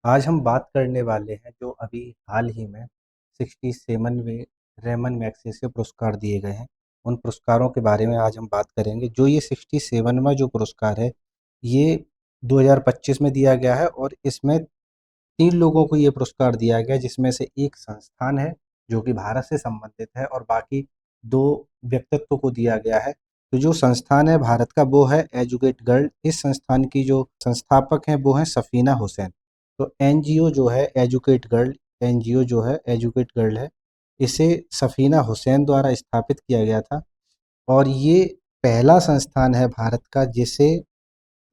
आज हम बात करने वाले हैं जो अभी हाल ही में 67वें रेमन मैग्सेसे पुरस्कार दिए गए हैं। उन पुरस्कारों के बारे में आज हम बात करेंगे। जो ये 67वां जो पुरस्कार है, ये 2025 में दिया गया है और इसमें 3 लोगों को ये पुरस्कार दिया गया है, जिसमें से एक संस्थान है जो कि भारत से संबंधित है और बाकी 2 व्यक्तित्व को दिया गया है। तो जो संस्थान है भारत का, वो है एजुकेट गर्ल। इस संस्थान की जो संस्थापक हैं वो हैं सफीना हुसैन। तो एनजीओ जो है एजुकेट गर्ल, एनजीओ जो है एजुकेट गर्ल है, इसे सफीना हुसैन द्वारा स्थापित किया गया था और ये पहला संस्थान है भारत का जिसे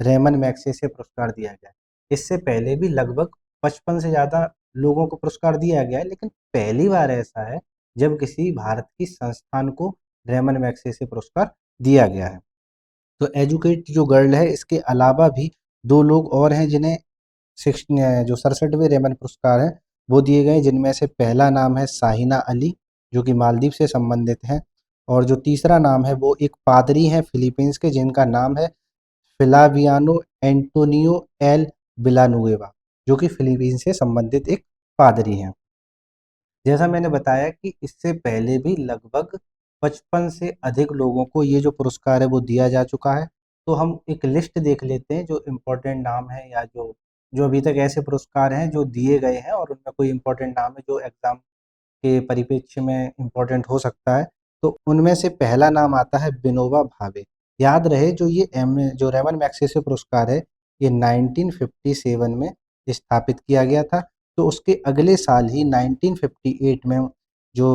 रेमन मैग्सेसे पुरस्कार दिया गया है। इससे पहले भी लगभग 55 से ज़्यादा लोगों को पुरस्कार दिया गया है, लेकिन पहली बार ऐसा है जब किसी भारत की संस्थान को रेमन मैग्सेसे पुरस्कार दिया गया है। तो एजुकेट जो गर्ल है, इसके अलावा भी 2 लोग और हैं जिन्हें जो 67वें रेमन पुरस्कार हैं वो दिए गए, जिनमें से पहला नाम है साहिना अली, जो कि मालदीव से संबंधित हैं, और जो तीसरा नाम है वो एक पादरी हैं फिलीपींस के, जिनका नाम है फ्लावियानो एंटोनियो एल विलानुएवा, जो कि फिलीपींस से संबंधित एक पादरी हैं। जैसा मैंने बताया कि इससे पहले भी लगभग 55 से अधिक लोगों को ये जो पुरस्कार है वो दिया जा चुका है। तो हम एक लिस्ट देख लेते हैं जो इम्पोर्टेंट नाम है, या जो जो अभी तक ऐसे पुरस्कार हैं जो दिए गए हैं और उनमें कोई इम्पोर्टेंट नाम है जो एग्ज़ाम के परिप्रेक्ष्य में इम्पोर्टेंट हो सकता है। तो उनमें से पहला नाम आता है विनोबा भावे। याद रहे, जो रेमन मैग्सेसे पुरस्कार है, ये 1957 में स्थापित किया गया था। तो उसके अगले साल ही 1958 में जो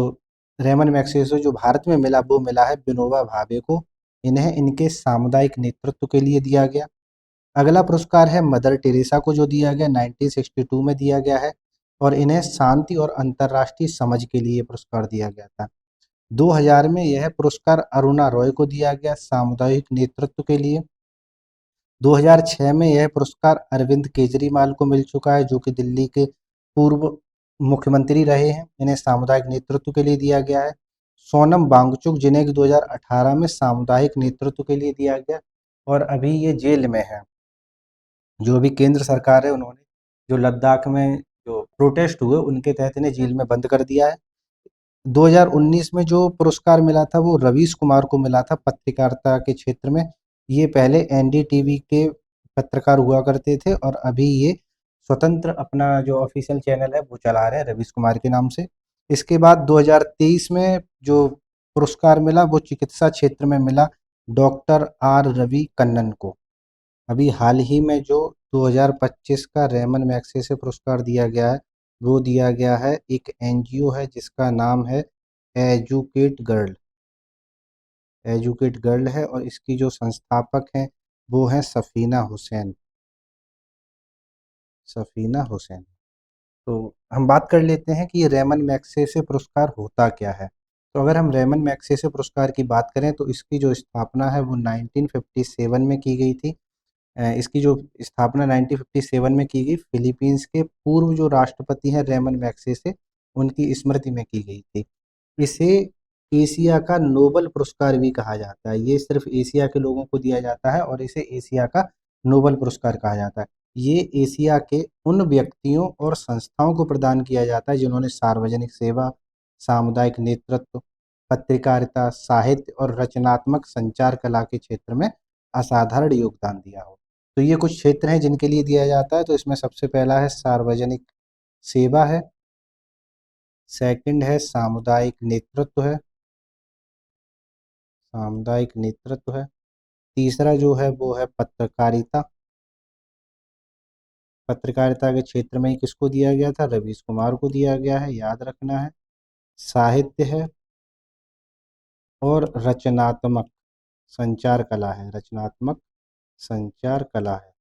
रेमन मैग्सेसे जो भारत में मिला, वो मिला है विनोबा भावे को। इन्हें इनके सामुदायिक नेतृत्व के लिए दिया गया। अगला पुरस्कार है मदर टेरेसा को, जो दिया गया 1962 में दिया गया है और इन्हें शांति और अंतर्राष्ट्रीय समझ के लिए पुरस्कार दिया गया था। 2000 में यह पुरस्कार अरुणा रॉय को दिया गया सामुदायिक नेतृत्व के लिए। 2006 में यह पुरस्कार अरविंद केजरीवाल को मिल चुका है, जो कि दिल्ली के पूर्व मुख्यमंत्री रहे हैं। इन्हें सामुदायिक नेतृत्व के लिए दिया गया है। सोनम वांगचुक, जिन्हें कि 2018 में सामुदायिक नेतृत्व के लिए दिया गया और अभी ये जेल में है। जो अभी केंद्र सरकार है, उन्होंने जो लद्दाख में जो प्रोटेस्ट हुए उनके तहत इन्हें जेल में बंद कर दिया है। 2019 में जो पुरस्कार मिला था वो रवीश कुमार को मिला था पत्रकारिता के क्षेत्र में। ये पहले एनडीटीवी के पत्रकार हुआ करते थे और अभी ये स्वतंत्र अपना जो ऑफिशियल चैनल है वो चला रहे हैं रवीश कुमार के नाम से। इसके बाद 2023 में जो पुरस्कार मिला वो चिकित्सा क्षेत्र में मिला डॉक्टर आर रवि कन्नन को। अभी हाल ही में जो 2025 का रेमन मैग्सेसे पुरस्कार दिया गया है, वो दिया गया है एक एनजीओ है जिसका नाम है एजुकेट गर्ल। एजुकेट गर्ल है और इसकी जो संस्थापक हैं वो हैं सफीना हुसैन। सफीना हुसैन। तो हम बात कर लेते हैं कि ये रेमन मैग्सेसे पुरस्कार होता क्या है। तो अगर हम रेमन मैग्सेसे पुरस्कार की बात करें तो इसकी जो स्थापना है वो 1957 में की गई थी। इसकी जो स्थापना 1957 में की गई, फिलीपींस के पूर्व जो राष्ट्रपति हैं रेमन मैग्सेसे, उनकी स्मृति में की गई थी। इसे एशिया का नोबल पुरस्कार भी कहा जाता है। ये सिर्फ एशिया के लोगों को दिया जाता है और इसे एशिया का नोबल पुरस्कार कहा जाता है। ये एशिया के उन व्यक्तियों और संस्थाओं को प्रदान किया जाता है जिन्होंने सार्वजनिक सेवा, सामुदायिक नेतृत्व, पत्रकारिता, साहित्य और रचनात्मक संचार कला के क्षेत्र में असाधारण योगदान दिया हो। तो ये कुछ क्षेत्र हैं जिनके लिए दिया जाता है। तो इसमें सबसे पहला है सार्वजनिक सेवा है, सेकंड है सामुदायिक नेतृत्व है, सामुदायिक नेतृत्व है। तीसरा जो है वो है पत्रकारिता। पत्रकारिता के क्षेत्र में ही किसको दिया गया था? रवीश कुमार को दिया गया है, याद रखना है। साहित्य है और रचनात्मक संचार कला है, रचनात्मक संचार कला है।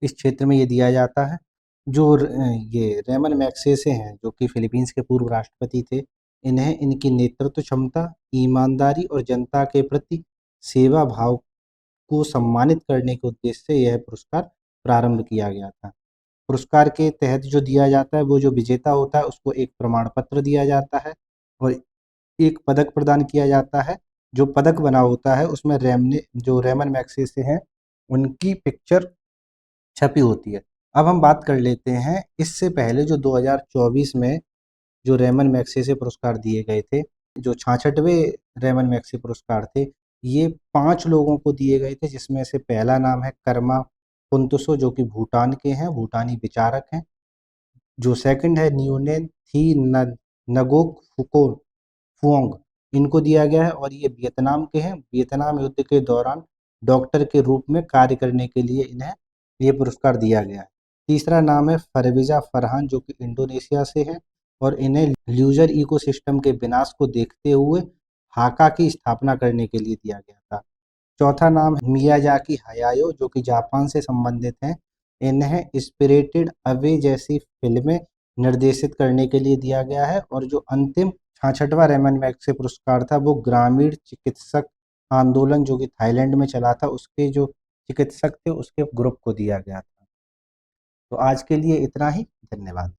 इस क्षेत्र में ये दिया जाता है। ये रेमन मैग्सेसे हैं जो कि फिलीपींस के पूर्व राष्ट्रपति थे। इन्हें इनकी नेतृत्व क्षमता, ईमानदारी और जनता के प्रति सेवा भाव को सम्मानित करने के उद्देश्य से यह पुरस्कार प्रारंभ किया गया था। पुरस्कार के तहत जो दिया जाता है, वो जो विजेता होता है उसको एक प्रमाण पत्र दिया जाता है और एक पदक प्रदान किया जाता है। जो पदक बना होता है उसमें रेमन मैग्सेसे हैं उनकी पिक्चर छपी होती है। अब हम बात कर लेते हैं इससे पहले जो 2024 में जो रेमन मैग्सेसे पुरस्कार दिए गए थे, जो 66वें रेमन मैग्से पुरस्कार थे, ये 5 लोगों को दिए गए थे, जिसमें से पहला नाम है कर्मा पुंतुसो, जो कि भूटान के हैं, भूटानी विचारक हैं। जो सेकंड है न्यूनेन थी नगोक फुओंग, इनको दिया गया है और ये वियतनाम के हैं। वियतनाम युद्ध के दौरान डॉक्टर के रूप में कार्य करने के लिए इन्हें ये पुरस्कार दिया गया है। तीसरा नाम है फरविजा फरहान, जो कि इंडोनेशिया से है और इन्हें ल्यूजर इकोसिस्टम के विनाश को देखते हुए हाका की स्थापना करने के लिए दिया गया था। चौथा नाम है मियाजाकी हयायो, जो कि जापान से संबंधित हैं। इन्हें स्पिरिटेड अवे जैसी फिल्में निर्देशित करने के लिए दिया गया है। और जो अंतिम 66वां रेमन मैग्से पुरस्कार था, वो ग्रामीण चिकित्सक आंदोलन जो कि थाईलैंड में चला था, उसके जो चिकित्सक थे उसके ग्रुप को दिया गया था। तो आज के लिए इतना ही। धन्यवाद।